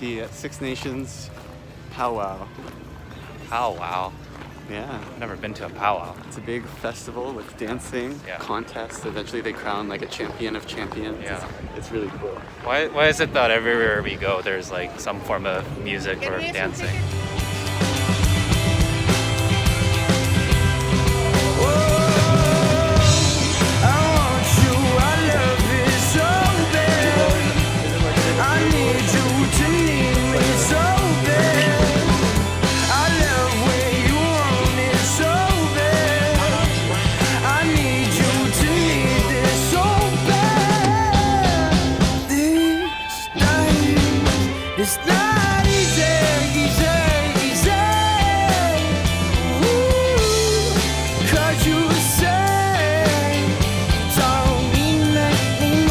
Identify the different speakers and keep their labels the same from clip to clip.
Speaker 1: the Six Nations Pow Wow.
Speaker 2: Pow Wow.
Speaker 1: Yeah.
Speaker 2: Never been to a powwow.
Speaker 1: It's a big festival with dancing, contests. Eventually they crown like a champion of champions.
Speaker 2: Yeah.
Speaker 1: It's really cool.
Speaker 2: Why is it that everywhere we go there's like some form of music or dancing?
Speaker 3: It's not easy, easy, easy. Ooh, 'cause you say, don't mean nothing,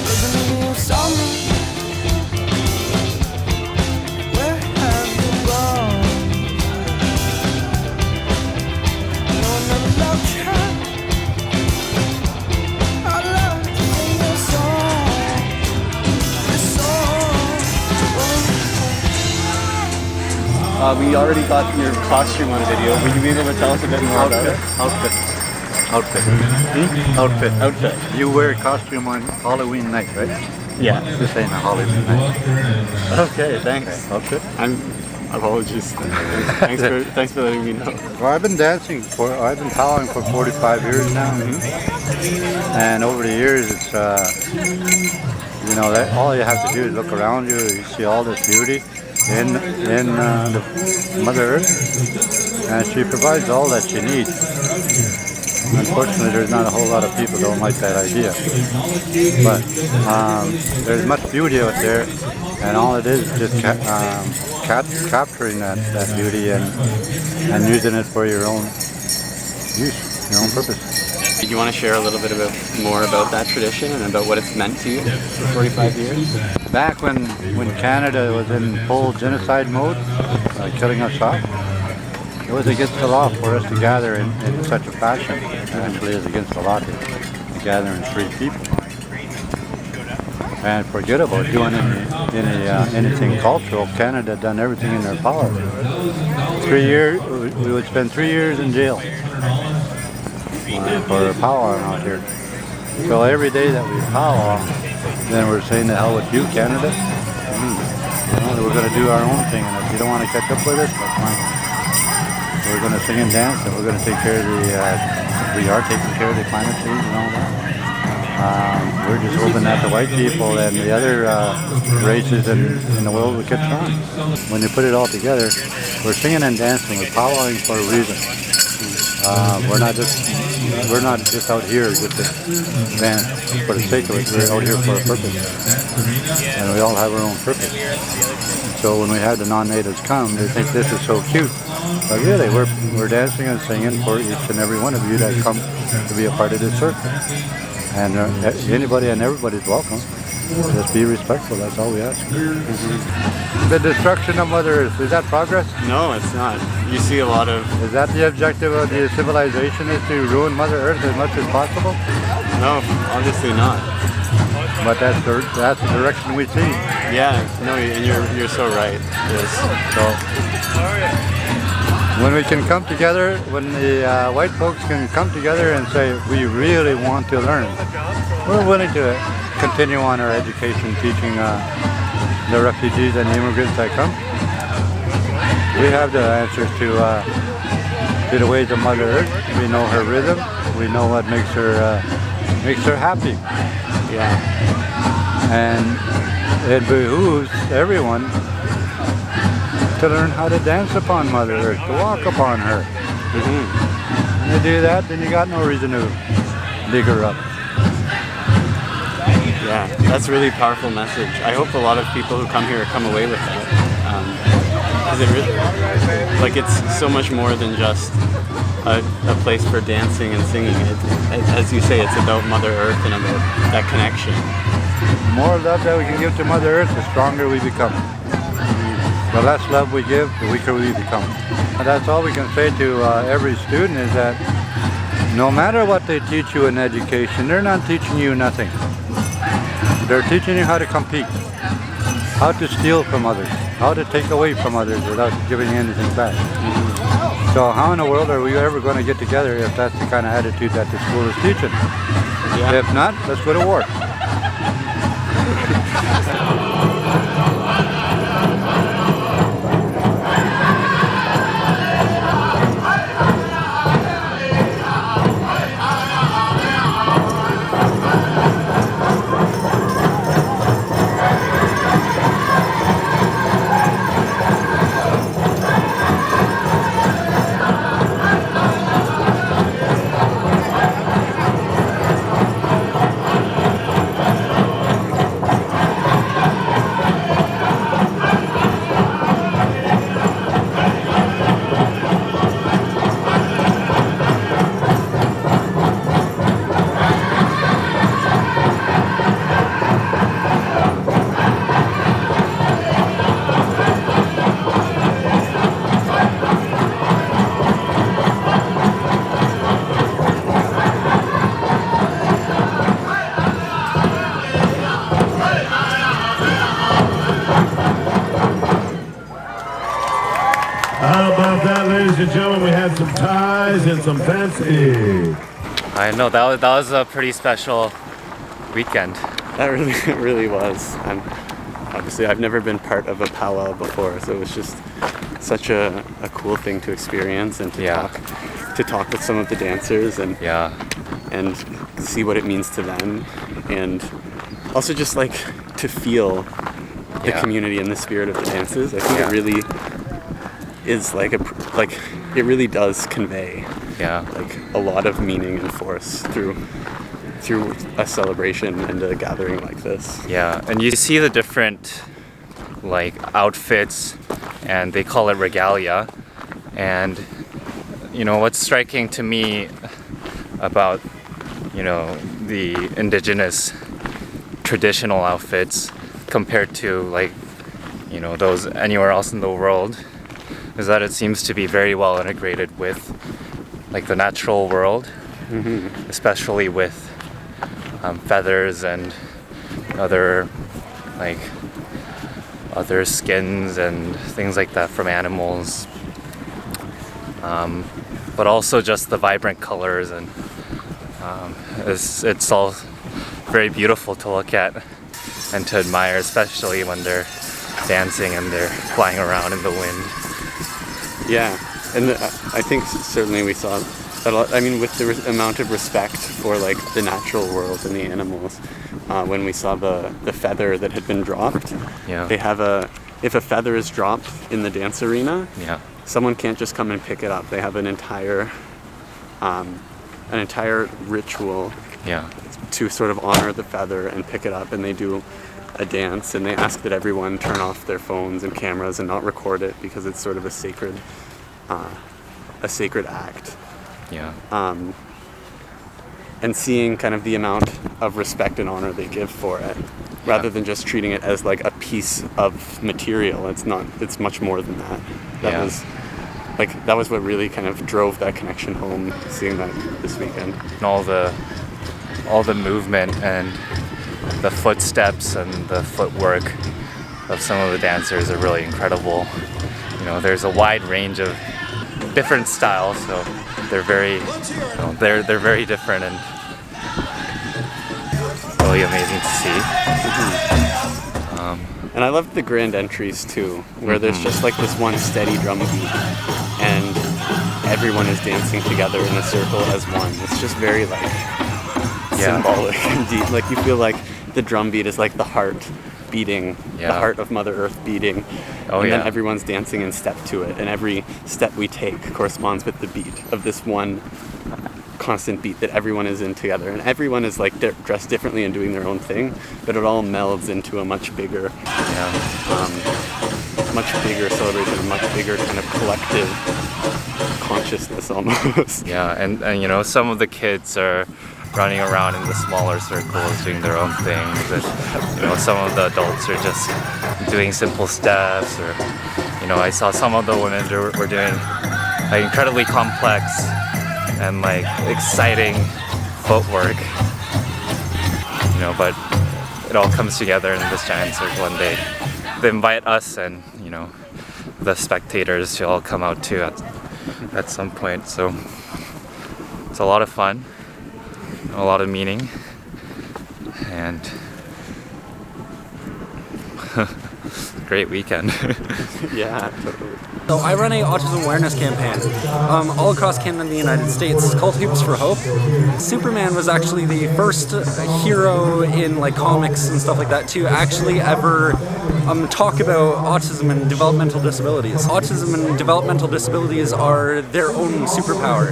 Speaker 3: doesn't mean something. Where have you gone? No, no, love child. I love to sing your song.
Speaker 1: We already got your costume on video. Would you be able to tell us a bit more about it?
Speaker 4: Outfit. You wear a costume on Halloween night, right?
Speaker 1: Yeah.
Speaker 4: This ain't a Halloween night.
Speaker 1: Okay, thanks.
Speaker 4: Outfit.
Speaker 1: Apologies. Thanks for letting me know.
Speaker 4: Well, I've been powwowing for 45 years now. And over the years, it's, that all you have to do is look around you. You see all this beauty in the Mother Earth, and she provides all that you need. Unfortunately, there's not a whole lot of people don't like that idea, but there's much beauty out there, and all it is just capturing that beauty and using it for your own use, your own purpose.
Speaker 1: Do you want to share a little bit more about that tradition and about what it's meant to you for 45 years?
Speaker 4: Back when Canada was in full genocide mode, killing us off, it was against the law for us to gather in such a fashion. Actually, it's against the law to gather in 3 people. And forget about doing anything cultural. Canada done everything in their power. 3 years, we would spend 3 years in jail for powwowing out here. So every day that we powwow, then we're saying to hell with you, Canada. We're going to do our own thing, and if you don't want to catch up with us, that's fine. We're going to sing and dance, and we're going to take care of we are taking care of the climate change and all that. We're just hoping that the white people and the other races in the world will catch on. When you put it all together, we're singing and dancing, we're powwowing for a reason. We're not just out here with the dance for the sake of it. We're out here for a purpose, and we all have our own purpose. So when we have the non-natives come, they think this is so cute. But really, we're dancing and singing for each and every one of you that come to be a part of this circle. And anybody and everybody's welcome. Just be respectful. That's all we ask. The destruction of Mother Earth, is that progress?
Speaker 1: No, it's not. You see a lot of...
Speaker 4: Is that the objective of the civilization, is to ruin Mother Earth as much as possible?
Speaker 1: No, obviously not.
Speaker 4: But that's the direction we see.
Speaker 1: Yeah, no, and you're so right. Yes.
Speaker 4: So when we can come together, when the white folks can come together and say, we really want to learn, we're willing to continue on our education, teaching the refugees and the immigrants that come. We have the answers to the ways of Mother Earth. We know her rhythm. We know what makes her happy.
Speaker 1: Yeah.
Speaker 4: And it behooves everyone to learn how to dance upon Mother Earth, to walk upon her. When you do that, then you got no reason to dig her up.
Speaker 1: Yeah, that's a really powerful message. I hope a lot of people who come here come away with that. Because it's so much more than just a place for dancing and singing. As you say, it's about Mother Earth and about that connection.
Speaker 4: The more love that we can give to Mother Earth, the stronger we become. The less love we give, the weaker we become. And that's all we can say to every student, is that no matter what they teach you in education, they're not teaching you nothing. They're teaching you how to compete, how to steal from others, how to take away from others without giving anything back. So how in the world are we ever going to get together if that's the kind of attitude that the school is teaching?
Speaker 1: Yeah.
Speaker 4: If not, let's go to war.
Speaker 5: How about that, ladies and gentlemen? We had some ties and some fancy.
Speaker 2: I know that was a pretty special weekend.
Speaker 1: That really was. Obviously I've never been part of a powwow before, so it was just such a cool thing to experience and to talk with some of the dancers and and see what it means to them, and also just like to feel the community and the spirit of the dances. I think it really is like it really does convey like a lot of meaning and force through a celebration and a gathering like this.
Speaker 2: Yeah, and you see the different like outfits, and they call it regalia. And you know what's striking to me about the indigenous traditional outfits compared to like those anywhere else in the world is that it seems to be very well integrated with like the natural world, especially with feathers and other skins and things like that from animals, but also just the vibrant colors, and it's all very beautiful to look at and to admire, especially when they're dancing and they're flying around in the wind.
Speaker 1: Yeah, and I think certainly we saw a lot. I mean, with the amount of respect for like the natural world and the animals, when we saw the feather that had been dropped, they have if a feather is dropped in the dance arena, someone can't just come and pick it up. They have an entire ritual to sort of honor the feather and pick it up, and they do a dance, and they ask that everyone turn off their phones and cameras and not record it because it's sort of a sacred act. And seeing kind of the amount of respect and honor they give for it, rather than just treating it as like a piece of material. It's much more than that. That was what really kind of drove that connection home, seeing that this weekend.
Speaker 2: And all the movement and the footsteps and the footwork of some of the dancers are really incredible. There's a wide range of different styles, so they're very they're very different and really amazing to see.
Speaker 1: And I loved the grand entries too, where there's just like this one steady drum beat and everyone is dancing together in a circle as one. It's just very like symbolic and deep. Like you feel like the drum beat is like the heart beating, the heart of Mother Earth beating. Then everyone's dancing in step to it, and every step we take corresponds with the beat of this one constant beat that everyone is in together, and everyone is like dressed differently and doing their own thing, but it all melds into a much bigger celebration, a much bigger kind of collective consciousness almost.
Speaker 2: And some of the kids are running around in the smaller circles doing their own things, and some of the adults are just doing simple steps, or I saw some of the women were doing like incredibly complex and like exciting footwork, but it all comes together in this giant circle, and they invite us and the spectators to all come out too at some point. So it's a lot of fun, a lot of meaning, and great weekend.
Speaker 1: Yeah, totally.
Speaker 6: So I run a autism awareness campaign all across Canada and the United States. It's called Hoops for Hope. Superman was actually the first hero in like comics and stuff like that to actually ever talk about autism and developmental disabilities. Autism and developmental disabilities are their own superpower.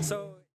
Speaker 6: So